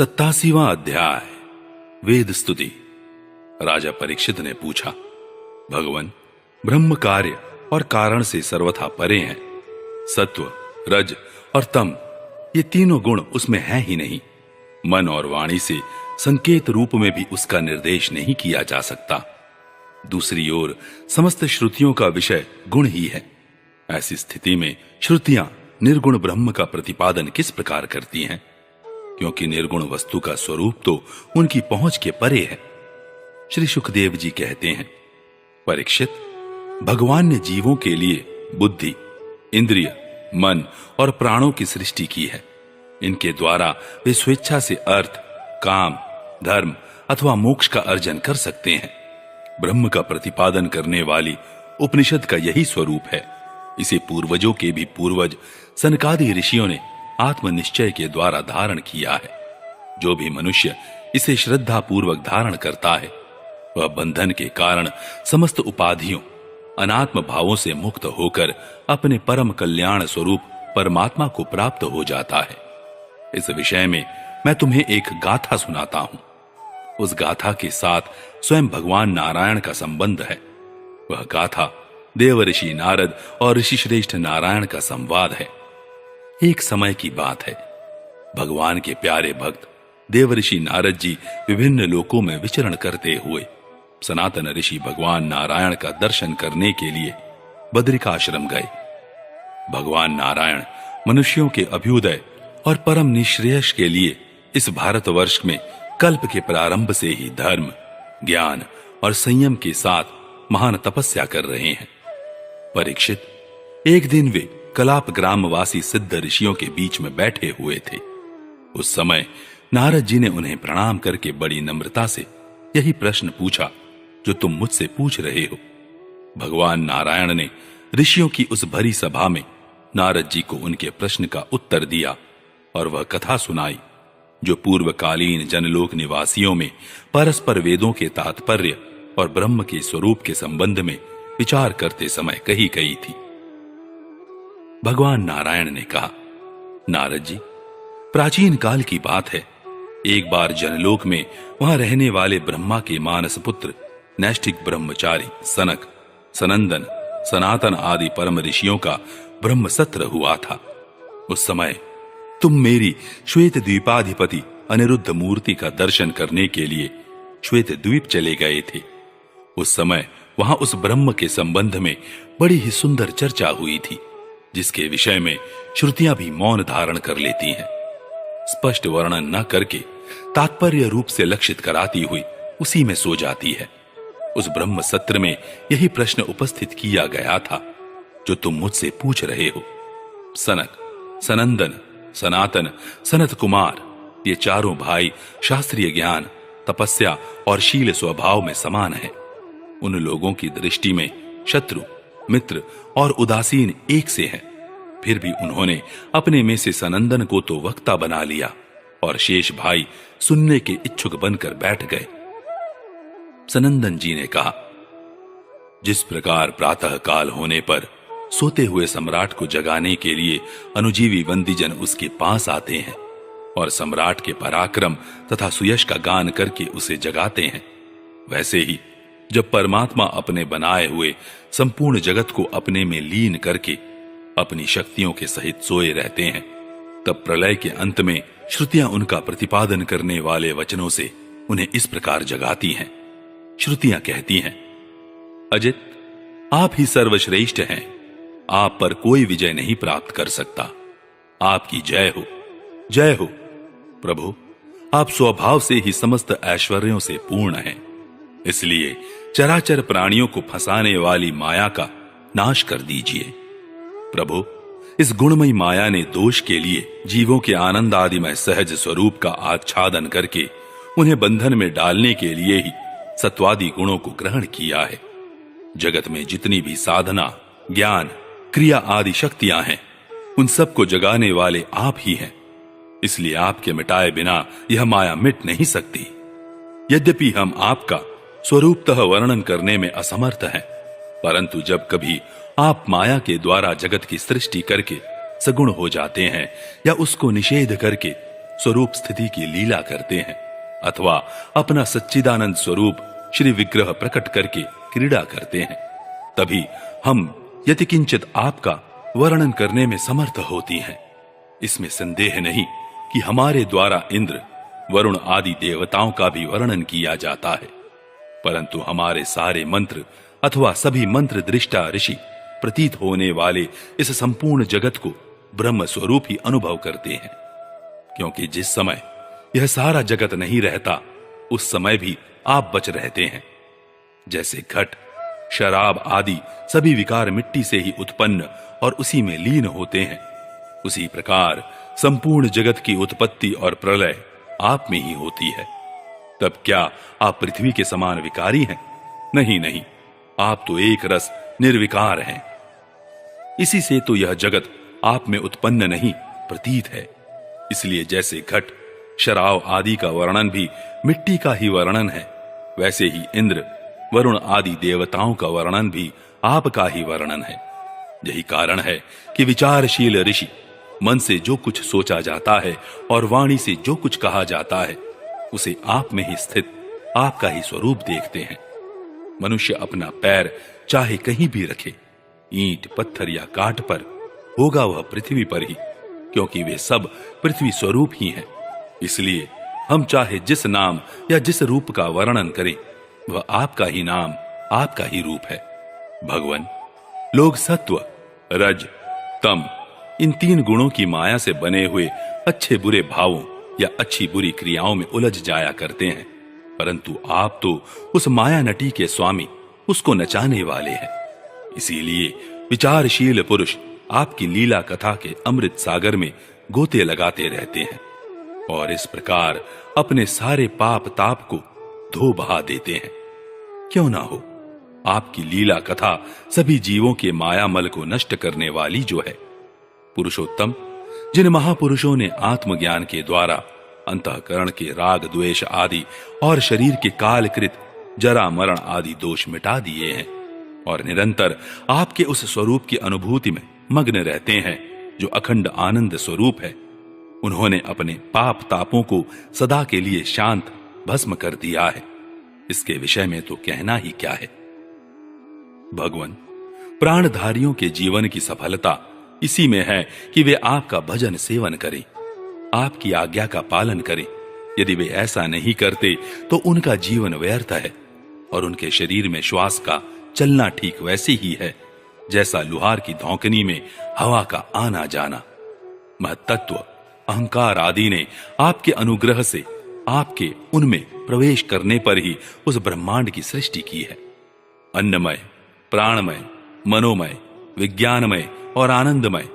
87वां अध्याय वेद स्तुति। राजा परीक्षित ने पूछा, भगवान, ब्रह्म कार्य और कारण से सर्वथा परे हैं। सत्व, रज और तम ये तीनों गुण उसमें हैं ही नहीं। मन और वाणी से संकेत रूप में भी उसका निर्देश नहीं किया जा सकता। दूसरी ओर समस्त श्रुतियों का विषय गुण ही है। ऐसी स्थिति में श्रुतियां निर्गुण ब्रह्म का प्रतिपादन किस प्रकार करती हैं? क्योंकि निर्गुण वस्तु का स्वरूप तो उनकी पहुंच के परे है। श्री सुखदेव जी कहते हैं, परीक्षित, भगवान ने जीवों के लिए बुद्धि, इंद्रिय, मन और प्राणों की सृष्टि की है। इनके द्वारा वे स्वेच्छा से अर्थ, काम, धर्म अथवा मोक्ष का अर्जन कर सकते हैं। ब्रह्म का प्रतिपादन करने वाली उपनिषद का यही स्वरूप है। इसे पूर्वजों के भी पूर्वज सनकादि ऋषियों ने आत्मनिश्चय के द्वारा धारण किया है। जो भी मनुष्य इसे श्रद्धा पूर्वक धारण करता है, वह बंधन के कारण समस्त उपाधियों, अनात्म भावों से मुक्त होकर अपने परम कल्याण स्वरूप परमात्मा को प्राप्त हो जाता है। इस विषय में मैं तुम्हें एक गाथा सुनाता हूं। उस गाथा के साथ स्वयं भगवान नारायण का संबंध है। वह गाथा देवर्षि नारद और ऋषि श्रेष्ठ नारायण का संवाद है। एक समय की बात है। भगवान के प्यारे भक्त देवर्षि नारद जी विभिन्न लोकों में विचरण करते हुए सनातन ऋषि भगवान नारायण का दर्शन करने के लिए बद्रिकाश्रम गए। भगवान नारायण मनुष्यों के अभ्युदय और परम निश्रेयस के लिए इस भारतवर्ष में कल्प के प्रारंभ से ही धर्म, ज्ञान और संयम के साथ महान तपस्या कर रहे हैं। परीक्षित, एक दिन वे कलाप ग्रामवासी सिद्ध ऋषियों के बीच में बैठे हुए थे। उस समय नारद जी ने उन्हें प्रणाम करके बड़ी नम्रता से यही प्रश्न पूछा जो तुम मुझसे पूछ रहे हो। भगवान नारायण ने ऋषियों की उस भरी सभा में नारद जी को उनके प्रश्न का उत्तर दिया और वह कथा सुनाई जो पूर्वकालीन जनलोक निवासियों में परस्पर वेदों के तात्पर्य और ब्रह्म के स्वरूप के संबंध में विचार करते समय कही गई थी। भगवान नारायण ने कहा, नारद जी, प्राचीन काल की बात है। एक बार जनलोक में वहां रहने वाले ब्रह्मा के मानस पुत्र नैष्ठिक ब्रह्मचारी सनक, सनंदन, सनातन आदि परम ऋषियों का ब्रह्म सत्र हुआ था। उस समय तुम मेरी श्वेत द्वीपाधिपति अनिरुद्ध मूर्ति का दर्शन करने के लिए श्वेत द्वीप चले गए थे। उस समय वहां उस ब्रह्म के संबंध में बड़ी ही सुंदर चर्चा हुई थी, जिसके विषय में श्रुतियां भी मौन धारण कर लेती हैं। स्पष्ट वर्णन न करके तात्पर्य रूप से लक्षित कराती हुई उसी में सो जाती है। उस ब्रह्म सत्र में यही प्रश्न उपस्थित किया गया था जो तुम मुझसे पूछ रहे हो। सनक, सनंदन, सनातन, सनत कुमार ये चारों भाई शास्त्रीय ज्ञान, तपस्या और शील स्वभाव में समान हैं। उन लोगों की दृष्टि में शत्रु, मित्र और उदासीन एक से हैं। फिर भी उन्होंने अपने में से सनंदन को तो वक्ता बना लिया और शेष भाई सुनने के इच्छुक बनकर बैठ गए। सनंदन जी ने कहा, जिस प्रकार प्रातः काल होने पर सोते हुए सम्राट को जगाने के लिए अनुजीवी वंदीजन उसके पास आते हैं और सम्राट के पराक्रम तथा सुयश का गान करके उसे जगाते हैं, वैसे ही जब परमात्मा अपने बनाए हुए संपूर्ण जगत को अपने में लीन करके अपनी शक्तियों के सहित सोए रहते हैं, तब प्रलय के अंत में श्रुतियां उनका प्रतिपादन करने वाले वचनों से उन्हें इस प्रकार जगाती हैं। श्रुतियां कहती हैं, अजित, आप ही सर्वश्रेष्ठ हैं। आप पर कोई विजय नहीं प्राप्त कर सकता। आपकी जय हो, जय हो। प्रभु, आप स्वभाव से ही समस्त ऐश्वर्यों से पूर्ण हैं। इसलिए चराचर प्राणियों को फंसाने वाली माया का नाश कर दीजिए। प्रभु, इस गुणमयी माया ने दोष के लिए जीवों के आनंद आदिमय सहज स्वरूप का आच्छादन करके उन्हें बंधन में डालने के लिए ही सत्वादि गुणों को ग्रहण किया है। जगत में जितनी भी साधना, ज्ञान, क्रिया आदि शक्तियां हैं, उन सबको जगाने वाले आप ही हैं। इसलिए आपके मिटाए बिना यह माया मिट नहीं सकती। यद्यपि हम आपका स्वरूपतः वर्णन करने में असमर्थ हैं, परंतु जब कभी आप माया के द्वारा जगत की सृष्टि करके सगुण हो जाते हैं या उसको निषेध करके स्वरूप स्थिति की लीला करते हैं अथवा अपना सच्चिदानंद स्वरूप श्री विग्रह प्रकट करके क्रीड़ा करते हैं, तभी हम यतिकिंचित आपका वर्णन करने में समर्थ होती हैं। इसमें संदेह नहीं कि हमारे द्वारा इंद्र, वरुण आदि देवताओं का भी वर्णन किया जाता है, परंतु हमारे सारे मंत्र अथवा सभी मंत्र दृष्टा ऋषि प्रतीत होने वाले इस संपूर्ण जगत को ब्रह्म स्वरूप ही अनुभव करते हैं, क्योंकि जिस समय यह सारा जगत नहीं रहता उस समय भी आप बच रहते हैं। जैसे घट, शराब आदि सभी विकार मिट्टी से ही उत्पन्न और उसी में लीन होते हैं, उसी प्रकार संपूर्ण जगत की उत्पत्ति और प्रलय आप में ही होती है। तब क्या आप पृथ्वी के समान विकारी हैं? नहीं नहीं, आप तो एक रस निर्विकार हैं। इसी से तो यह जगत आप में उत्पन्न नहीं प्रतीत है। इसलिए जैसे घट, शराब आदि का वर्णन भी मिट्टी का ही वर्णन है, वैसे ही इंद्र, वरुण आदि देवताओं का वर्णन भी आपका ही वर्णन है। यही कारण है कि विचारशील ऋषि मन से जो कुछ सोचा जाता है और वाणी से जो कुछ कहा जाता है उसे आप में ही स्थित आपका ही स्वरूप देखते हैं। मनुष्य अपना पैर चाहे कहीं भी रखे, ईंट, पत्थर या काट पर, होगा वह पृथ्वी पर ही, क्योंकि वे सब पृथ्वी स्वरूप ही हैं। इसलिए हम चाहे जिस नाम या जिस रूप का वर्णन करें, वह आपका ही नाम, आपका ही रूप है। भगवान, लोग सत्व, रज, तम इन तीन गुणों की माया से बने हुए अच्छे बुरे भावों या अच्छी बुरी क्रियाओं में उलझ जाया करते हैं, परंतु आप तो उस माया नटी के स्वामी, उसको नचाने वाले हैं। इसीलिए विचारशील पुरुष आपकी लीला कथा के अमृत सागर में गोते लगाते रहते हैं और इस प्रकार अपने सारे पाप ताप को धो बहा देते हैं। क्यों ना हो, आपकी लीला कथा सभी जीवों के मायामल को नष्ट करने वाली जो है। पुरुषोत्तम, जिन महापुरुषों ने आत्मज्ञान के द्वारा अंतःकरण के राग, द्वेष आदि और शरीर के कालकृत जरा मरण आदि दोष मिटा दिए हैं और निरंतर आपके उस स्वरूप की अनुभूति में मग्न रहते हैं जो अखंड आनंद स्वरूप है, उन्होंने अपने पाप तापों को सदा के लिए शांत भस्म कर दिया है। इसके विषय में तो कहना ही क्या है। भगवान, प्राणधारियों के जीवन की सफलता इसी में है कि वे आपका भजन सेवन करें, आपकी आज्ञा का पालन करें। यदि वे ऐसा नहीं करते तो उनका जीवन व्यर्थ है और उनके शरीर में श्वास का चलना ठीक वैसे ही है जैसा लुहार की धौंकनी में हवा का आना जाना। महत्त्व, अहंकार आदि ने आपके अनुग्रह से आपके उनमें प्रवेश करने पर ही उस ब्रह्मांड की सृष्टि की है। अन्नमय, प्राणमय, मनोमय, विज्ञानमय और आनंदमय,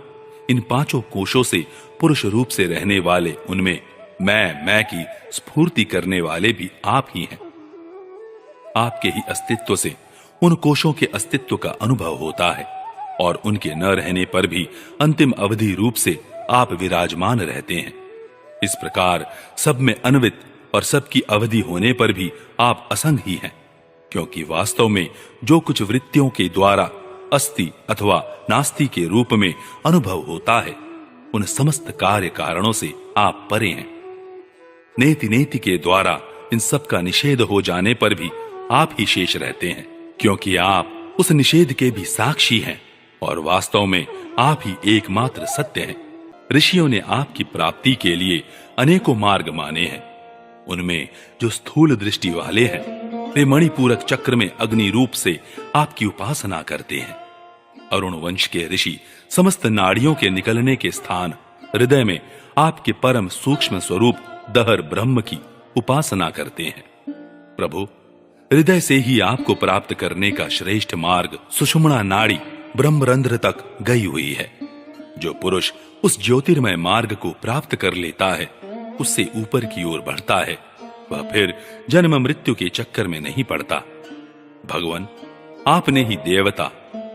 इन पांचों कोशों से पुरुष रूप से रहने वाले उनमें मैं की स्फूर्ति करने वाले भी आप ही हैं। आपके ही अस्तित्व से उन कोशों के अस्तित्व का अनुभव होता है और उनके न रहने पर भी अंतिम अवधि रूप से आप विराजमान रहते हैं। इस प्रकार सब में अन्वित और सबकी अवधि होने पर भी आप असंग ही हैं, क्योंकि वास्तव में जो कुछ वृत्तियों के द्वारा अस्ति अथवा नास्ति के रूप में अनुभव होता है, उन समस्त कार्य कारणों से आप परे हैं। नेति नेति के द्वारा इन सब का निषेध हो जाने पर भी आप ही शेष रहते हैं, क्योंकि आप उस निषेध के भी साक्षी हैं और वास्तव में आप ही एकमात्र सत्य हैं। ऋषियों ने आपकी प्राप्ति के लिए अनेकों मार्ग माने हैं। उनमें जो स्थूल दृष्टि वाले हैं वे मणिपूरक चक्र में अग्नि रूप से आपकी उपासना करते हैं। अरुण वंश के ऋषि समस्त नाड़ियों के निकलने के स्थान हृदय में आपके परम सूक्ष्म स्वरूप दहर ब्रह्म की उपासना करते हैं। प्रभु, हृदय से ही आपको प्राप्त करने का श्रेष्ठ मार्ग सुषुम्ना नाड़ी ब्रह्मरंध्र तक गई हुई है। जो पुरुष उस ज्योतिर्मय मार्ग को प्राप्त कर लेता है, उससे ऊपर की ओर बढ़ता है, वह फिर जन्म मृत्यु के चक्कर में नहीं पड़ता। भगवान, आपने ही देवता,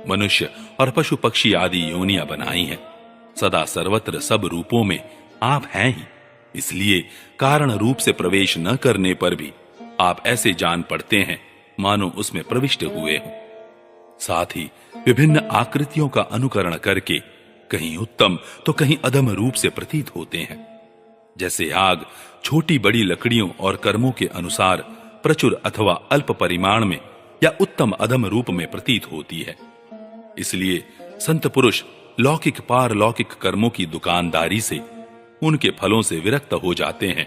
मनुष्य और पशु पक्षी आदि योनियां बनाई हैं। सदा सर्वत्र सब रूपों में आप हैं ही, इसलिए कारण रूप से प्रवेश न करने पर भी आप ऐसे जान पड़ते हैं मानो उसमें प्रविष्ट हुए हों। साथ ही विभिन्न आकृतियों का अनुकरण करके कहीं उत्तम तो कहीं अधम रूप से प्रतीत होते हैं। जैसे आग छोटी बड़ी लकड़ियों और कर्मों के अनुसार प्रचुर अथवा अल्प परिमाण में या उत्तम अधम रूप में प्रतीत होती है। इसलिए संत पुरुष लौकिक पारलौकिक कर्मों की दुकानदारी से, उनके फलों से विरक्त हो जाते हैं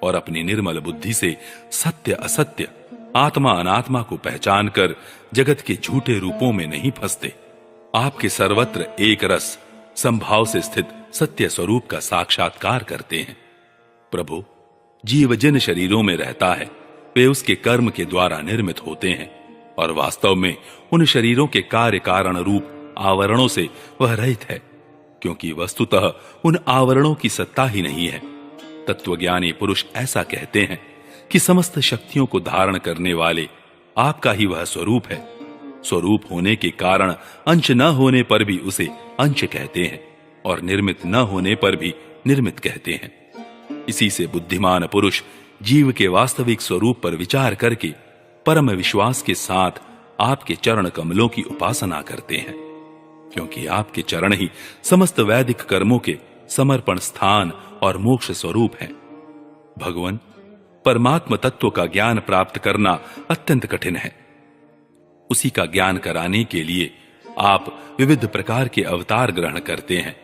और अपनी निर्मल बुद्धि से सत्य असत्य, आत्मा अनात्मा को पहचान कर जगत के झूठे रूपों में नहीं फंसते। आपके सर्वत्र एक रस संभाव से स्थित सत्य स्वरूप का साक्षात्कार करते हैं। प्रभु, जीव जिन शरीरों में रहता है वे उसके कर्म के द्वारा निर्मित होते हैं और वास्तव में उन शरीरों के कार्य कारण रूप आवरणों से वह रहित है, क्योंकि वस्तुतः उन आवरणों की सत्ता ही नहीं है। तत्वज्ञानी पुरुष ऐसा कहते हैं कि समस्त शक्तियों को धारण करने वाले आपका ही वह स्वरूप है। स्वरूप होने के कारण अंश न होने पर भी उसे अंश कहते हैं और निर्मित न होने पर भी निर्मित कहते हैं। इसी से बुद्धिमान पुरुष जीव के वास्तविक स्वरूप पर विचार करके परम विश्वास के साथ आपके चरण कमलों की उपासना करते हैं, क्योंकि आपके चरण ही समस्त वैदिक कर्मों के समर्पण स्थान और मोक्ष स्वरूप हैं। भगवान, परमात्म तत्व का ज्ञान प्राप्त करना अत्यंत कठिन है। उसी का ज्ञान कराने के लिए आप विविध प्रकार के अवतार ग्रहण करते हैं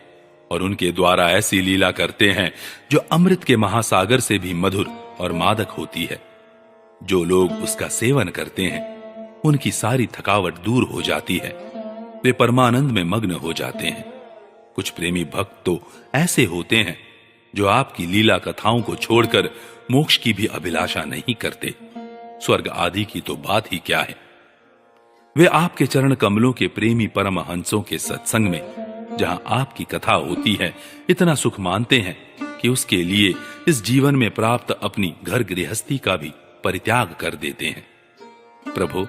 और उनके द्वारा ऐसी लीला करते हैं जो अमृत के महासागर से भी मधुर और मादक होती है। जो लोग उसका सेवन करते हैं उनकी सारी थकावट दूर हो जाती है, वे परमानंद में मग्न हो जाते हैं। कुछ प्रेमी भक्त तो ऐसे होते हैं जो आपकी लीला कथाओं को छोड़कर मोक्ष की भी अभिलाषा नहीं करते। स्वर्ग आदि की तो बात ही क्या है। वे आपके चरण कमलों के प्रेमी परमहंसों के सत्संग में जहां आपकी कथा होती है इतना सुख मानते हैं कि उसके लिए इस जीवन में प्राप्त अपनी घर गृहस्थी का भी परित्याग कर देते हैं। प्रभु,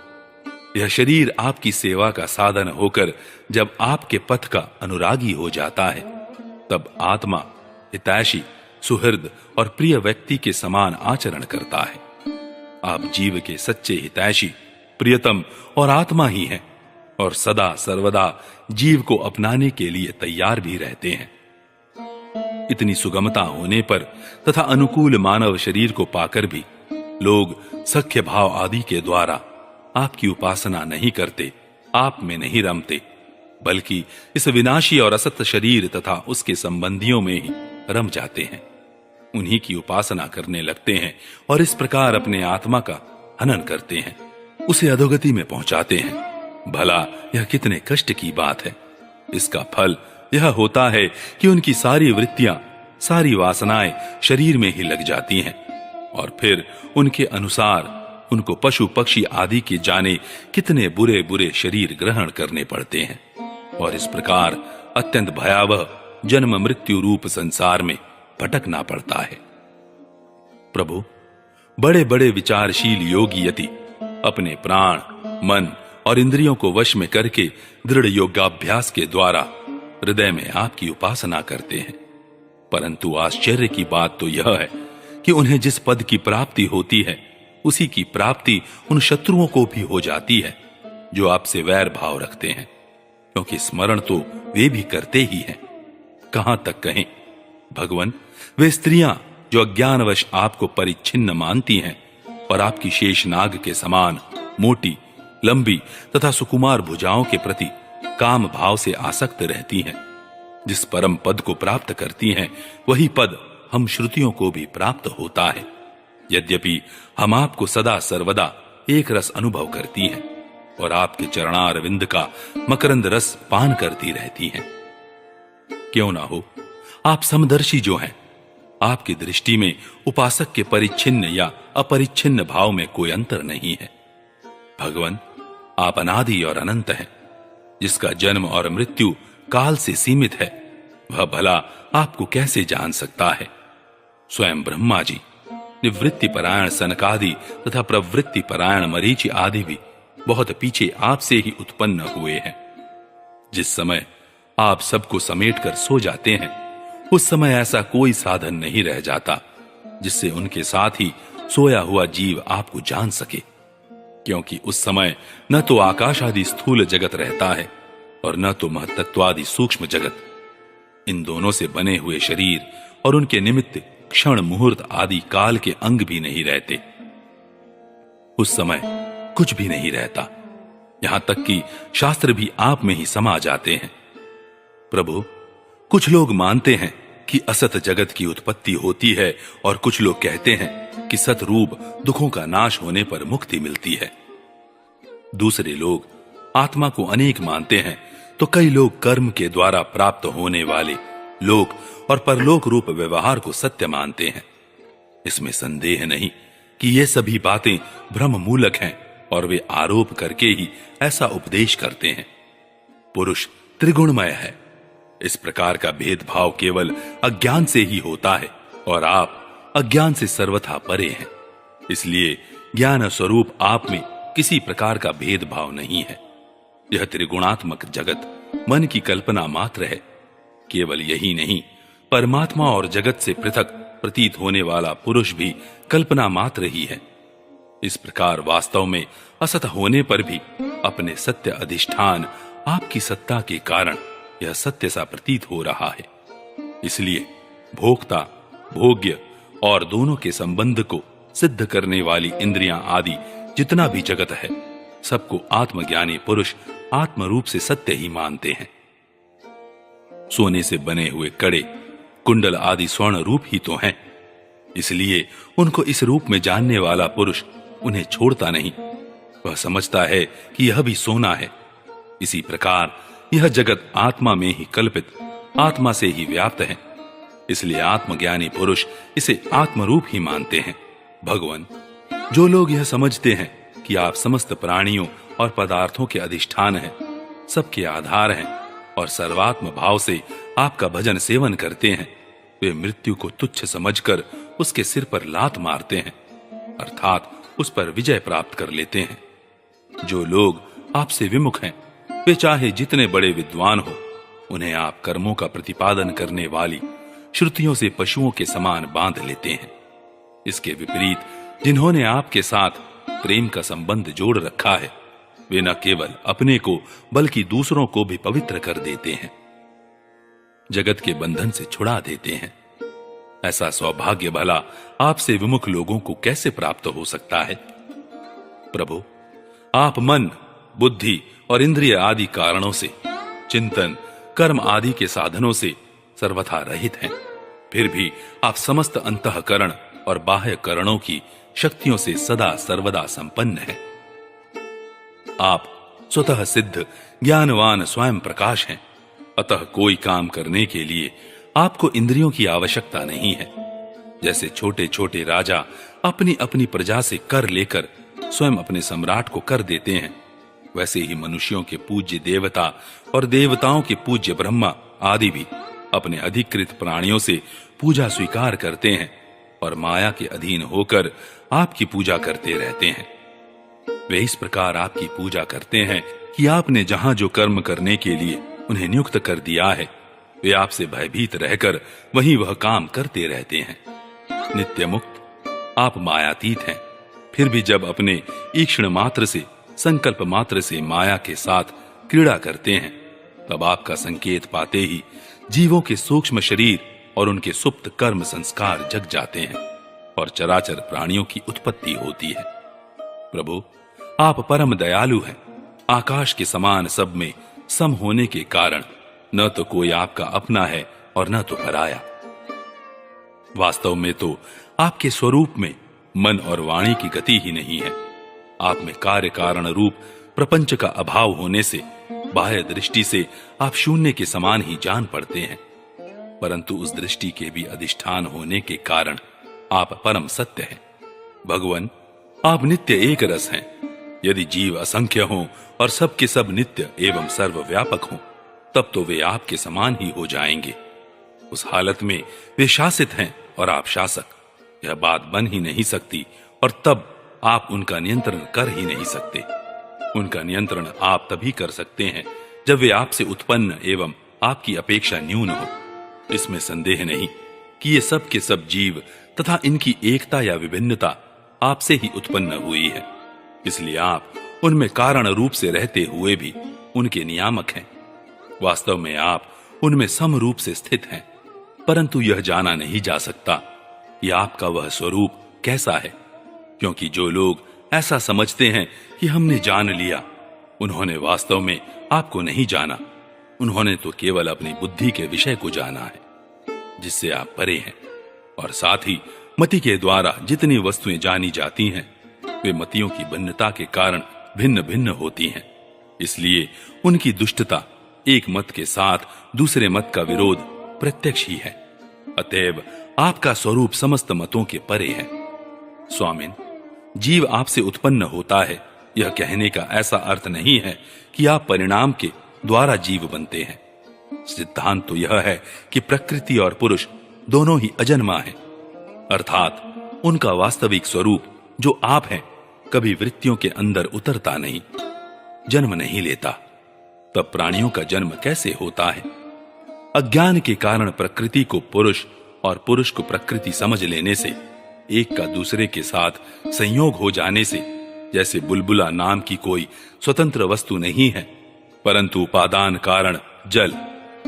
यह शरीर आपकी सेवा का साधन होकर जब आपके पथ का अनुरागी हो जाता है, तब आत्मा हितैषी, सुहृद और प्रिय व्यक्ति के समान आचरण करता है। आप जीव के सच्चे हितैषी, प्रियतम और आत्मा ही हैं और सदा सर्वदा जीव को अपनाने के लिए तैयार भी रहते हैं। इतनी सुगमता होने पर तथा अनुकूल मानव शरीर को पाकर भी लोग सख्य भाव आदि के द्वारा आपकी उपासना नहीं करते, आप में नहीं रमते, बल्कि इस विनाशी और असत शरीर तथा उसके संबंधियों में ही रम जाते हैं। उन्हीं की उपासना करने लगते हैं और इस प्रकार अपने आत्मा का हनन करते हैं, उसे अधोगति में पहुंचाते हैं। भला यह कितने कष्ट की बात है। इसका फल यह होता है कि उनकी सारी वृत्तियां, सारी वासनाएं शरीर में ही लग जाती हैं और फिर उनके अनुसार उनको पशु पक्षी आदि के जाने कितने बुरे बुरे शरीर ग्रहण करने पड़ते हैं और इस प्रकार अत्यंत भयावह जन्म मृत्यु रूप संसार में भटकना पड़ता है। प्रभु, बड़े बड़े विचारशील योगी यति अपने प्राण, मन और इंद्रियों को वश में करके दृढ़ योगाभ्यास के द्वारा हृदय में आपकी उपासना करते हैं, परंतु आश्चर्य की बात तो यह है कि उन्हें जिस पद की प्राप्ति होती है उसी की प्राप्ति उन शत्रुओं को भी हो जाती है जो आपसे वैर भाव रखते हैं, क्योंकि स्मरण तो वे भी करते ही हैं। कहां तक कहें भगवान, वे स्त्रियां जो अज्ञानवश आपको परिच्छिन्न मानती हैं और आपकी शेषनाग के समान मोटी, लंबी तथा सुकुमार भुजाओं के प्रति काम भाव से आसक्त रहती हैं, जिस परम पद को प्राप्त करती हैं वही पद हम श्रुतियों को भी प्राप्त होता है। यद्यपि हम आपको सदा सर्वदा एक रस अनुभव करती हैं और आपके चरणारविंद का मकरंद रस पान करती रहती हैं। क्यों ना हो, आप समदर्शी जो हैं, आपकी दृष्टि में उपासक के परिच्छिन्न या अपरिच्छिन्न भाव में कोई अंतर नहीं है। भगवान, आप अनादि और अनंत हैं। जिसका जन्म और मृत्यु काल से सीमित है, वह भला आपको कैसे जान सकता है। स्वयं ब्रह्मा जी, निवृत्ति परायण सनकादि तथा प्रवृत्ति परायण मरीचि आदि भी बहुत पीछे आपसे ही उत्पन्न हुए हैं। जिस समय आप सबको समेटकर सो जाते हैं, उस समय ऐसा कोई साधन नहीं रह जाता जिससे उनके साथ ही सोया हुआ जीव आपको जान सके, क्योंकि उस समय न तो आकाश आदि स्थूल जगत रहता है और न तो महत्त्वादि सूक्ष्म जगत। इन दोनों से बने हुए शरीर और उनके निमित्त क्षण मुहूर्त आदि काल के अंग भी नहीं रहते। उस समय कुछ भी नहीं रहता, यहां तक कि शास्त्र भी आप में ही समा जाते हैं। प्रभु, कुछ लोग मानते हैं कि असत जगत की उत्पत्ति होती है और कुछ लोग कहते हैं कि सत रूप दुखों का नाश होने पर मुक्ति मिलती है। दूसरे लोग आत्मा को अनेक मानते हैं, तो कई लोग कर्म के द्वारा प्राप्त होने वाले लोक और परलोक रूप व्यवहार को सत्य मानते हैं। इसमें संदेह नहीं कि ये सभी बातें भ्रम मूलक हैं और वे आरोप करके ही ऐसा उपदेश करते हैं। पुरुष त्रिगुणमय है। इस प्रकार का भेदभाव केवल अज्ञान से ही होता है और आप अज्ञान से सर्वथा परे हैं। इसलिए ज्ञान स्वरूप आप में किसी प्रकार का भेदभाव नहीं है। यह त्रिगुणात्मक जगत मन की कल्पना मात्र है। केवल यही नहीं, परमात्मा और जगत से पृथक प्रतीत होने वाला पुरुष भी कल्पना मात्र ही है। इस प्रकार वास्तव में असत होने पर भी अपने सत्य अधिष्ठान आपकी सत्ता के कारण यह सत्य सा प्रतीत हो रहा है। इसलिए भोक्ता, भोग्य और दोनों के संबंध को सिद्ध करने वाली इंद्रियां आदि जितना भी जगत है, सबको आत्मज्ञानी पुरुष आत्म रूप से सत्य ही मानते हैं। सोने से बने हुए कड़े, कुंडल आदि स्वर्ण रूप ही तो हैं। इसलिए उनको इस रूप में जानने वाला पुरुष उन्हें छोड़ता नहीं। वह समझता है कि यह भी सोना है। इसी प्रकार यह जगत आत्मा में ही कल्पित, आत्मा से ही व्याप्त है। इसलिए आत्मज्ञानी पुरुष इसे आत्मरूप ही मानते हैं। भगवान, जो लोग यह समझते हैं कि आप समस्त प्राणियों और पदार्थों के अधिष्ठान हैं, सबके आधार हैं और सर्वात्म भाव से आपका भजन सेवन करते हैं, वे मृत्यु को तुच्छ समझकर उसके सिर पर लात मारते हैं, अर्थात उस पर विजय प्राप्त कर लेते हैं। जो लोग आपसे विमुख हैं, वे चाहे जितने बड़े विद्वान हो, उन्हें आप कर्मों का प्रतिपादन करने वाली श्रुतियों से पशुओं के समान बांध लेते हैं। इसके विपरीत जिन्होंने आपके साथ प्रेम का संबंध जोड़ रखा है, वे न केवल अपने को बल्कि दूसरों को भी पवित्र कर देते हैं, जगत के बंधन से छुड़ा देते हैं। ऐसा सौभाग्य भला आपसे विमुख लोगों को कैसे प्राप्त हो सकता है? प्रभु, आप मन, बुद्धि और इंद्रिय आदि कारणों से, चिंतन, कर्म आदि के साधनों से सर्वथा रहित हैं। फिर भी आप समस्त अंतःकरण और बाह्य करणों की शक्तियों से सदा सर्वदा संपन्न हैं। आप स्वतः सिद्ध ज्ञानवान स्वयं प्रकाश हैं। अतः कोई काम करने के लिए आपको इंद्रियों की आवश्यकता नहीं है। जैसे छोटे छोटे राजा अपनी अपनी प्रजा से कर लेकर स्वयं अपने सम्राट को कर देते हैं, वैसे ही मनुष्यों के पूज्य देवता और देवताओं के पूज्य ब्रह्मा आदि भी अपने अधिकृत प्राणियों से पूजा स्वीकार करते हैं और माया के अधीन होकर आपकी पूजा करते रहते हैं। वे इस प्रकार आपकी पूजा करते हैं कि आपने जहां जो कर्म करने के लिए उन्हें नियुक्त कर दिया है, वे आपसे भयभीत रहकर वहीं वह काम करते रहते हैं। नित्य मुक्त आप मायातीत हैं। फिर भी जब अपने ईक्षण मात्र से, संकल्प मात्र से माया के साथ क्रीड़ा करते हैं, तब आपका संकेत पाते ही जीवों के सूक्ष्म शरीर और उनके सुप्त कर्म संस्कार जग जाते हैं और चराचर प्राणियों की उत्पत्ति होती है। प्रभु, आप परम दयालु हैं। आकाश के समान सब में सम होने के कारण न तो कोई आपका अपना है और न तो पराया। वास्तव में तो आपके स्वरूप में मन और वाणी की गति ही नहीं है। आप में कार्य कारण रूप प्रपंच का अभाव होने से बाह्य दृष्टि से आप शून्य के समान ही जान पड़ते हैं, परंतु उस दृष्टि के भी अधिष्ठान होने के कारण आप परम सत्य हैं। भगवान, आप नित्य एक रस हैं। यदि जीव असंख्य हों और सब के सब नित्य एवं सर्वव्यापक हों, तब तो वे आपके समान ही हो जाएंगे। उस हालत में वे शासित हैं और आप शासक। यह बात बन ही नहीं सकती और तब आप उनका नियंत्रण कर ही नहीं सकते। उनका नियंत्रण आप तभी कर सकते हैं जब वे आपसे उत्पन्न एवं आपकी अपेक्षा न्यून हो। इसमें संदेह नहीं कि ये सब के सब जीव तथा इनकी एकता या विभिन्नता आपसे ही उत्पन्न हुई है। इसलिए आप उनमें कारण रूप से रहते हुए भी उनके नियामक हैं। वास्तव में आप उनमें सम रूप से स्थित हैं, परंतु यह जाना नहीं जा सकता कि आपका वह स्वरूप कैसा है, क्योंकि जो लोग ऐसा समझते हैं कि हमने जान लिया, उन्होंने वास्तव में आपको नहीं जाना। उन्होंने तो केवल अपनी बुद्धि के विषय को जाना है, जिससे आप परे हैं। और साथ ही मति के द्वारा जितनी वस्तुएं जानी जाती हैं, वे मतियों की भिन्नता के कारण भिन्न भिन्न होती हैं। इसलिए उनकी दुष्टता एक मत के साथ दूसरे मत का विरोध प्रत्यक्ष ही है। अतएव आपका स्वरूप समस्त मतों के परे है। स्वामिन, जीव आपसे उत्पन्न होता है, यह कहने का ऐसा अर्थ नहीं है कि आप परिणाम के द्वारा जीव बनते हैं। सिद्धांत तो यह है कि प्रकृति और पुरुष दोनों ही अजन्मा हैं, अर्थात उनका वास्तविक स्वरूप जो आप हैं कभी वृत्तियों के अंदर उतरता नहीं, जन्म नहीं लेता। तब प्राणियों का जन्म कैसे होता है? अज्ञान के कारण प्रकृति को पुरुष और पुरुष को प्रकृति समझ लेने से, एक का दूसरे के साथ संयोग हो जाने से, जैसे बुलबुला नाम की कोई स्वतंत्र वस्तु नहीं है, परंतु उपादान कारण जल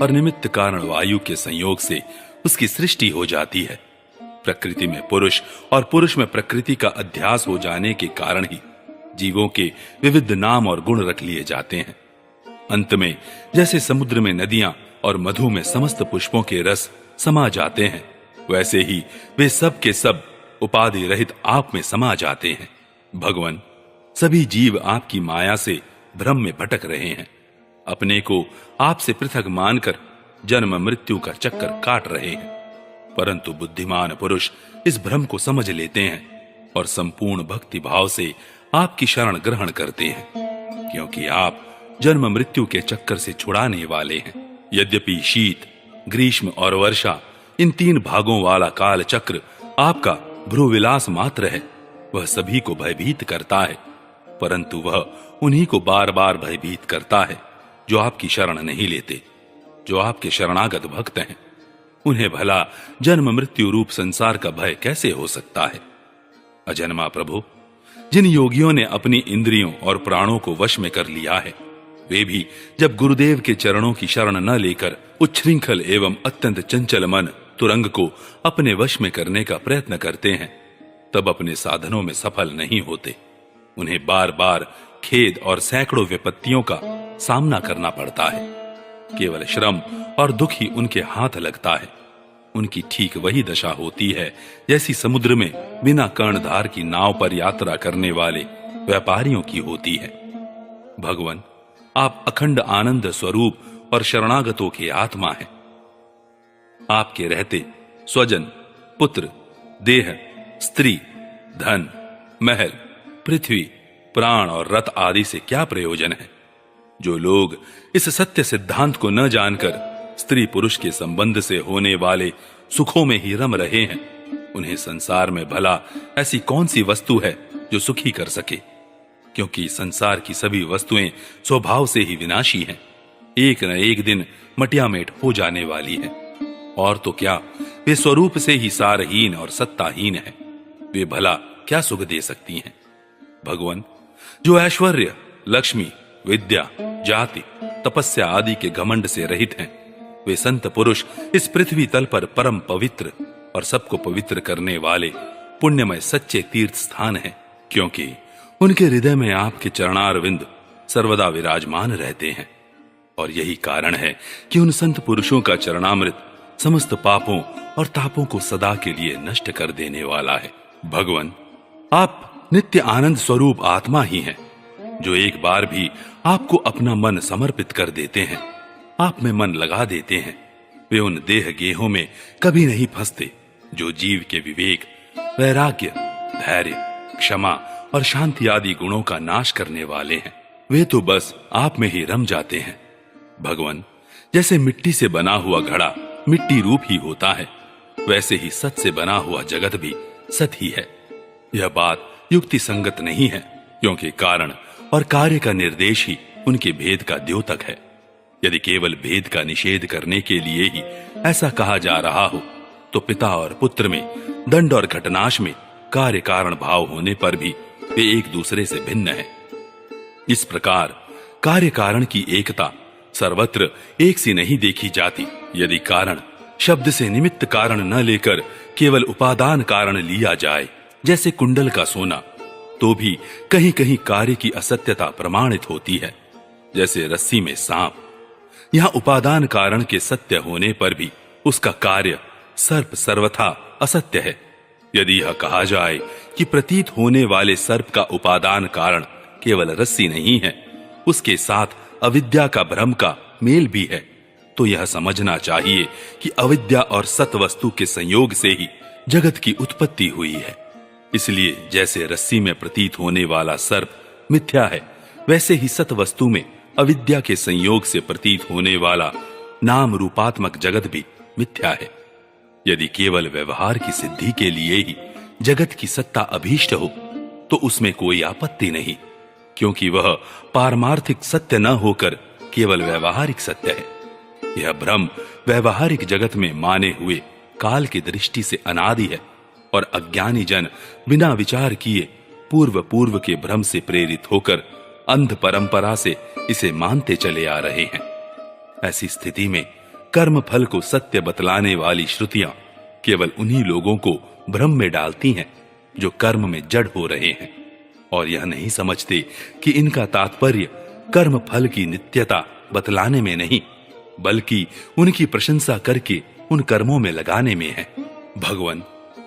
और निमित्त कारण वायु के संयोग से उसकी सृष्टि हो जाती है। प्रकृति में पुरुष और पुरुष में प्रकृति का अध्यास हो जाने के कारण ही जीवों के विविध नाम और गुण रख लिए जाते हैं। अंत में जैसे समुद्र में नदियां और मधु में समस्त पुष्पों के रस समा जाते हैं, वैसे ही वे सब के सब उपाधि रहित आप में समा जाते हैं। भगवान, सभी जीव आपकी माया से भ्रम में भटक रहे हैं, अपने को आपसे पृथक मानकर जन्म मृत्यु का चक्कर काट रहे हैं। परंतु बुद्धिमान पुरुष इस भ्रम को समझ लेते हैं और संपूर्ण भक्ति भाव से आपकी शरण ग्रहण करते हैं, क्योंकि आप जन्म मृत्यु के चक्कर से छुड़ाने वाले हैं। यद्यपि शीत, ग्रीष्म और वर्षा, इन तीन भागों वाला काल चक्र आपका भ्रूविलास मात्र है, वह सभी को भयभीत करता है, परंतु वह उन्हीं को बार बार भयभीत करता है जो आपकी शरण नहीं लेते, जो आपके शरणागत भक्त हैं। उन्हें भला जन्म मृत्यु रूप संसार का भय कैसे हो सकता है? अजन्मा प्रभु, जिन योगियों ने अपनी इंद्रियों और प्राणों को वश में कर लिया है, वे भी जब गुरुदेव के चरणों की शरण न लेकर उच्छृंखल एवं अत्यंत चंचल मन तुरंग को अपने वश में करने का प्रयत्न करते हैं, तब अपने साधनों में सफल नहीं होते। उन्हें बार बार खेद और सैकड़ों विपत्तियों का सामना करना पड़ता है। केवल श्रम और दुख ही उनके हाथ लगता है। उनकी ठीक वही दशा होती है जैसी समुद्र में बिना कर्णधार की नाव पर यात्रा करने वाले व्यापारियों की होती है। भगवान, आप अखंड आनंद स्वरूप और शरणागतों के आत्मा हैं। आपके रहते स्वजन, पुत्र, देह, स्त्री, धन, महल, पृथ्वी, प्राण और रथ आदि से क्या प्रयोजन है? जो लोग इस सत्य सिद्धांत को न जानकर स्त्री पुरुष के संबंध से होने वाले सुखों में ही रम रहे हैं, उन्हें संसार में भला ऐसी कौन सी वस्तु है जो सुखी कर सके? क्योंकि संसार की सभी वस्तुएं स्वभाव से ही विनाशी हैं, एक न एक दिन मटियामेट हो जाने वाली हैं। और तो क्या, वे स्वरूप से ही सारहीन और सत्ताहीन हैं। वे भला क्या सुख दे सकती हैं? भगवान, जो ऐश्वर्य, लक्ष्मी, विद्या, जाति, तपस्या आदि के घमंड से रहित हैं, वे संत पुरुष इस पृथ्वी तल पर परम पवित्र और सबको पवित्र करने वाले पुण्यमय सच्चे तीर्थ स्थान हैं, क्योंकि उनके हृदय में आपके चरणारविंद सर्वदा विराजमान रहते हैं। और यही कारण है कि उन संत पुरुषों का चरणामृत समस्त पापों और तापों को सदा के लिए नष्ट कर देने वाला है। भगवान, आप नित्य आनंद स्वरूप आत्मा ही हैं। जो एक बार भी आपको अपना मन समर्पित कर देते हैं, आप में मन लगा देते हैं, वे उन देह गेहों में कभी नहीं फंसते जो जीव के विवेक, वैराग्य, धैर्य, क्षमा और शांति आदि गुणों का नाश करने वाले हैं। वे तो बस आप में ही रम जाते हैं। भगवान, जैसे मिट्टी से बना हुआ घड़ा मिट्टी रूप ही होता है, वैसे ही सत से बना हुआ जगत भी सत ही है। यह बात युक्ति संगत नहीं है, क्योंकि कारण और कार्य का निर्देश ही उनके भेद का द्योतक है। यदि केवल भेद का निषेध करने के लिए ही ऐसा कहा जा रहा हो, तो पिता और पुत्र में, दंड और घटनाश में कार्य कारण भाव होने पर भी वे एक दूसरे से भिन्न है। इस प्रकार कार्य कारण की एकता सर्वत्र एक सी नहीं देखी जाती। यदि कारण शब्द से निमित्त कारण न लेकर केवल उपादान कारण लिया जाए, जैसे कुंडल का सोना, तो भी कहीं कहीं कार्य की असत्यता प्रमाणित होती है, जैसे रस्सी में सांप। यहां उपादान कारण के सत्य होने पर भी उसका कार्य सर्प सर्वथा असत्य है। यदि यह कहा जाए कि प्रतीत होने वाले सर्प का उपादान कारण केवल रस्सी नहीं है, उसके साथ अविद्या का भ्रम का मेल भी है, तो यह समझना चाहिए कि अविद्या और सत वस्तु के संयोग से ही जगत की उत्पत्ति हुई है। इसलिए जैसे रस्सी में प्रतीत होने वाला सर्प मिथ्या है, वैसे ही सत वस्तु में अविद्या के संयोग से प्रतीत होने वाला नाम रूपात्मक जगत भी मिथ्या है। यदि केवल व्यवहार की सिद्धि के लिए ही जगत की सत्ता अभीष्ट हो तो उसमें कोई आपत्ति नहीं, क्योंकि वह पारमार्थिक सत्य न होकर केवल व्यवहारिक सत्य है। यह भ्रम व्यवहारिक जगत में माने हुए काल की दृष्टि से अनादि है और अज्ञानी जन बिना विचार किए पूर्व के भ्रम से प्रेरित होकर अंध परंपरा से इसे मानते चले आ रहे हैं। ऐसी स्थिति में कर्म फल को सत्य बतलाने वाली श्रुतियां केवल उन्हीं लोगों को भ्रम में डालती हैं जो कर्म में जड़ हो रहे हैं और यह नहीं समझते कि इनका तात्पर्य कर्म फल की नित्यता बतलाने में नहीं, बल्कि उनकी प्रशंसा करके उन कर्मों में लगाने में है। भगवान,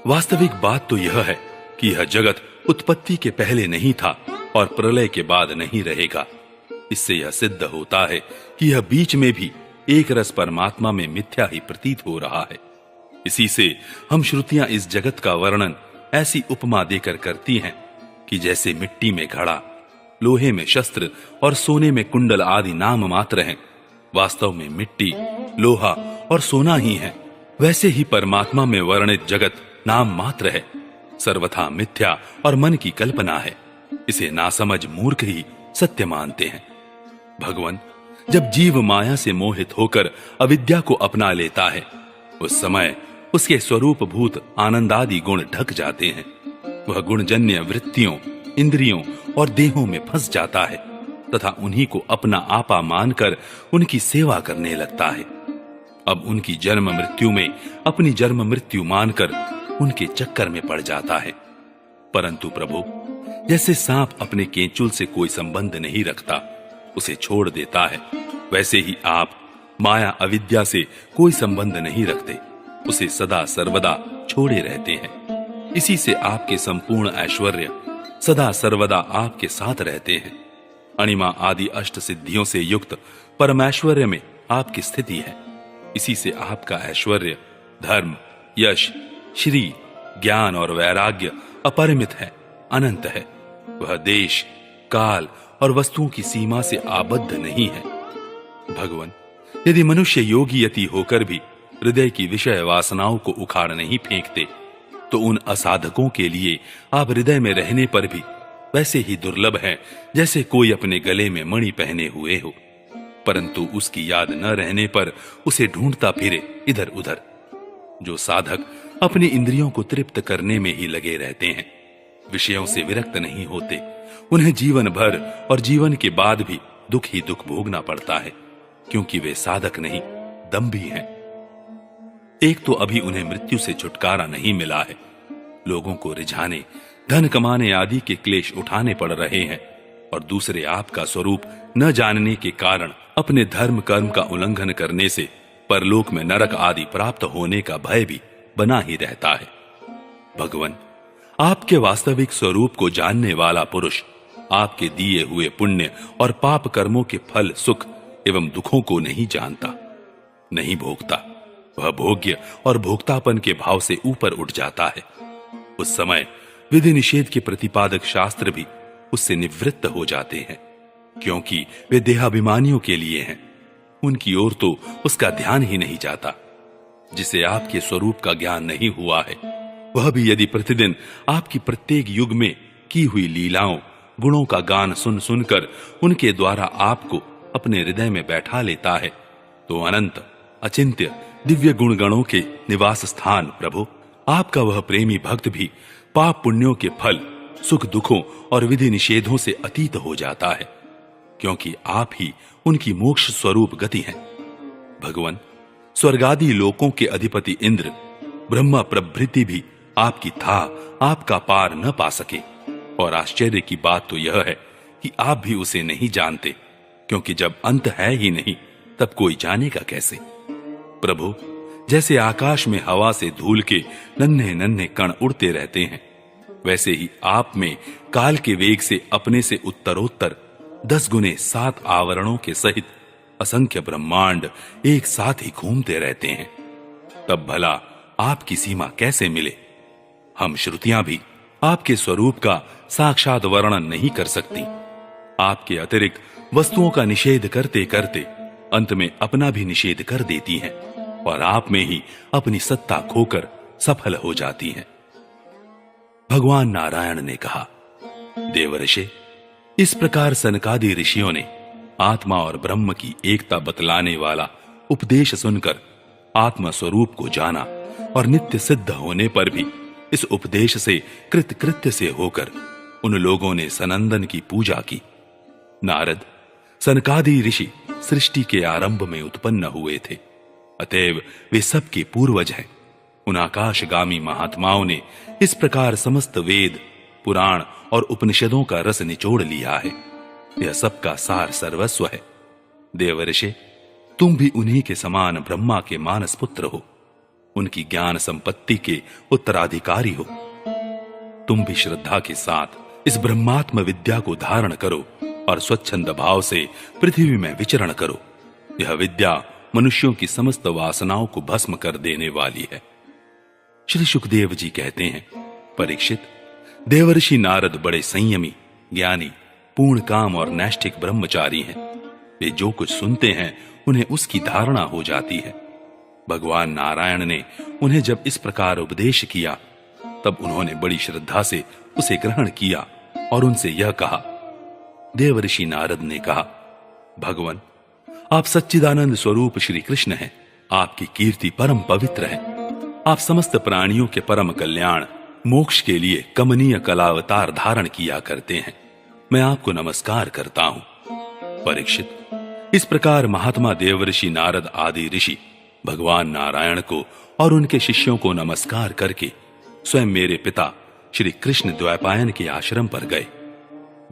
वास्तविक बात तो यह है कि यह जगत उत्पत्ति के पहले नहीं था और प्रलय के बाद नहीं रहेगा। इससे यह सिद्ध होता है कि यह बीच में भी एक रस परमात्मा में मिथ्या ही प्रतीत हो रहा है। इसी से हम श्रुतियां इस जगत का वर्णन ऐसी उपमा देकर करती हैं कि जैसे मिट्टी में घड़ा, लोहे में शस्त्र और सोने में कुंडल आदि नाम मात्र हैं, वास्तव में मिट्टी, लोहा और सोना ही है, वैसे ही परमात्मा में वर्णित जगत नाम मात्र है, सर्वथा मिथ्या और मन की कल्पना है। इसे नासमझ मूर्ख ही सत्य मानते हैं। भगवान, जब जीव माया से मोहित होकर अविद्या को अपना लेता है, उस समय उसके स्वरूप भूत आनंदादि गुण ढक जाते हैं। वह गुणजन्य वृत्तियों, इंद्रियों और देहों में फंस जाता है तथा उन्हीं को अपना आपा मानकर उनकी सेवा करने लगता है। अब उनकी जन्म मृत्यु में अपनी जन्म मृत्यु मानकर उनके चक्कर में पड़ जाता है। परंतु प्रभु, जैसे सांप अपने केंचुल से कोई संबंध नहीं रखता, उसे छोड़ देता है, वैसे ही आप माया अविद्या से कोई संबंध नहीं रखते, उसे सदा सर्वदा छोड़े रहते हैं। इसी से आपके संपूर्ण ऐश्वर्य सदा सर्वदा आपके साथ रहते हैं। अणिमा आदि अष्ट सिद्धियों से युक्त परमैश्वर्य में आपकी स्थिति है। इसी से आपका ऐश्वर्य, धर्म, यश, श्री, ज्ञान और वैराग्य अपरिमित है, अनंत है। वह देश, काल और वस्तुओं की सीमा से आबद्ध नहीं है। भगवान, यदि मनुष्य योगी यति होकर भी हृदय की विषय वासनाओं को उखाड़ नहीं फेंकते, तो उन असाधकों के लिए आप हृदय में रहने पर भी वैसे ही दुर्लभ है जैसे कोई अपने गले में मणि पहने हुए हो, परंतु उसकी याद न रहने पर उसे ढूंढता फिरे इधर उधर। जो साधक अपनी इंद्रियों को तृप्त करने में ही लगे रहते हैं, विषयों से विरक्त नहीं होते, उन्हें जीवन भर और जीवन के बाद भी दुख ही दुख भोगना पड़ता है, क्योंकि वे साधक नहीं, दंभी हैं। एक तो अभी उन्हें मृत्यु से छुटकारा नहीं मिला है, लोगों को रिझाने, धन कमाने आदि के क्लेश उठाने पड़ रहे हैं, और दूसरे आपका स्वरूप न जानने के कारण अपने धर्म कर्म का उल्लंघन करने से परलोक में नरक आदि प्राप्त होने का भय भी बना ही रहता है। भगवान, आपके वास्तविक स्वरूप को जानने वाला पुरुष आपके दिए हुए पुण्य और पाप कर्मों के फल, सुख एवं दुखों को नहीं जानता, नहीं भोगता। वह भोग्य और भोक्तापन के भाव से ऊपर उठ जाता है। उस समय विधि निषेध के प्रतिपादक शास्त्र भी उससे निवृत्त हो जाते हैं, क्योंकि वे देहाभिमानियों के लिए हैं। उनकी ओर तो उसका ध्यान ही नहीं जाता। जिसे आपके स्वरूप का ज्ञान नहीं हुआ है, वह भी यदि प्रतिदिन आपकी प्रत्येक युग में की हुई लीलाओं, गुणों का गान सुन सुनकर उनके द्वारा आपको अपने हृदय में बैठा लेता है, तो अनंत अचिंत्य दिव्य गुणगणों के निवास स्थान प्रभु, आपका वह प्रेमी भक्त भी पाप पुण्यों के फल, सुख दुखों और विधि निषेधों से अतीत हो जाता है, क्योंकि आप ही उनकी मोक्ष स्वरूप गति हैं। भगवान, स्वर्गादि लोकों के अधिपति इंद्र, ब्रह्मा प्रभृति भी आपकी था आपका पार न पा सके। और आश्चर्य की बात तो यह है कि आप भी उसे नहीं जानते, क्योंकि जब अंत है ही नहीं तब कोई जानेगा कैसे। प्रभु, जैसे आकाश में हवा से धूल के नन्हे नन्हे कण उड़ते रहते हैं, वैसे ही आप में काल के वेग से अपने से उत्तरोत्तर 10 गुने 7 आवरणों के सहित असंख्य ब्रह्मांड एक साथ ही घूमते रहते हैं। तब भला आपकी सीमा कैसे मिले? हम श्रुतियां भी आपके स्वरूप का साक्षात वर्णन नहीं कर सकती। आपके अतिरिक्त वस्तुओं का निषेध करते करते अंत में अपना भी निषेध कर देती हैं और आप में ही अपनी सत्ता खोकर सफल हो जाती हैं। भगवान नारायण ने कहा, देवर्षि, इस प्रकार सनकादि ऋषियों ने आत्मा और ब्रह्म की एकता बतलाने वाला उपदेश सुनकर आत्मा स्वरूप को जाना और नित्य सिद्ध होने पर भी इस उपदेश से कृतकृत्य से होकर उन लोगों ने सनंदन की पूजा की। नारद, सनकादि ऋषि सृष्टि के आरंभ में उत्पन्न हुए थे, अतएव वे सबके पूर्वज हैं। उन आकाशगामी महात्माओं ने इस प्रकार समस्त वेद, पुराण और उपनिषदों का रस निचोड़ लिया है। यह सबका सार सर्वस्व है। देवर्षि, तुम भी उन्हीं के समान ब्रह्मा के मानस पुत्र हो, उनकी ज्ञान संपत्ति के उत्तराधिकारी हो। तुम भी श्रद्धा के साथ इस ब्रह्मात्म विद्या को धारण करो और स्वच्छंद भाव से पृथ्वी में विचरण करो। यह विद्या मनुष्यों की समस्त वासनाओं को भस्म कर देने वाली है। श्री सुखदेव जी कहते हैं, परीक्षित, देवर्षि नारद बड़े संयमी, ज्ञानी, पूर्ण काम और नैष्ठिक ब्रह्मचारी हैं। वे जो कुछ सुनते हैं उन्हें उसकी धारणा हो जाती है। भगवान नारायण ने उन्हें जब इस प्रकार उपदेश किया तब उन्होंने बड़ी श्रद्धा से उसे ग्रहण किया और उनसे यह कहा। देवर्षि नारद ने कहा, भगवान, आप सच्चिदानंद स्वरूप श्री कृष्ण हैं। आपकी कीर्ति परम पवित्र है। आप समस्त प्राणियों के परम कल्याण, मोक्ष के लिए कमनीय कलावतार धारण किया करते हैं। मैं आपको नमस्कार करता हूं। परीक्षित, इस प्रकार महात्मा देवर्षि नारद आदि ऋषि भगवान नारायण को और उनके शिष्यों को नमस्कार करके स्वयं मेरे पिता श्री कृष्ण द्वैपायन के आश्रम पर गए।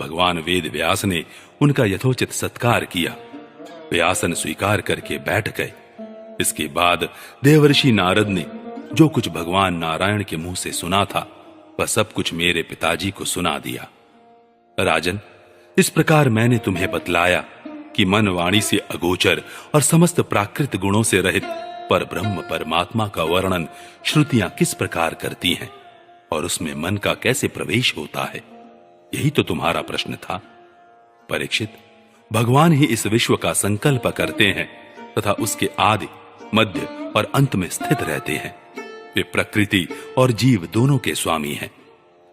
भगवान वेद व्यास ने उनका यथोचित सत्कार किया। वे आसन स्वीकार करके बैठ गए। इसके बाद देवर्षि नारद ने जो कुछ भगवान नारायण के मुंह से सुना था वह सब कुछ मेरे पिताजी को सुना दिया। राजन, इस प्रकार मैंने तुम्हें बतलाया कि मन वाणी से अगोचर और समस्त प्राकृत गुणों से रहित पर ब्रह्म परमात्मा का वर्णन श्रुतियां किस प्रकार करती हैं और उसमें मन का कैसे प्रवेश होता है। यही तो तुम्हारा प्रश्न था। परीक्षित, भगवान ही इस विश्व का संकल्प करते हैं तथा उसके आदि, मध्य और अंत में स्थित रहते हैं। वे प्रकृति और जीव दोनों के स्वामी हैं।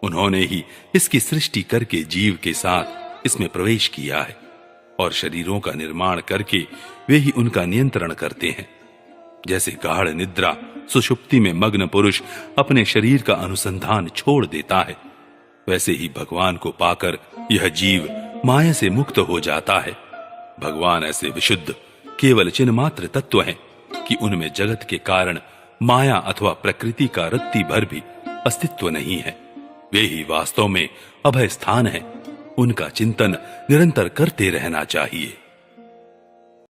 उन्होंने ही इसकी सृष्टि करके जीव के साथ इसमें प्रवेश किया है और शरीरों का निर्माण करके वे ही उनका नियंत्रण करते हैं। जैसे गाढ़ निद्रा सुषुप्ति में मग्न पुरुष अपने शरीर का अनुसंधान छोड़ देता है, वैसे ही भगवान को पाकर यह जीव माया से मुक्त हो जाता है। भगवान ऐसे विशुद्ध केवल चिन्ह मात्र तत्व हैं कि उनमें जगत के कारण माया अथवा प्रकृति का रत्ती भर भी अस्तित्व नहीं है। वे ही वास्तव में अभय स्थान है। उनका चिंतन निरंतर करते रहना चाहिए।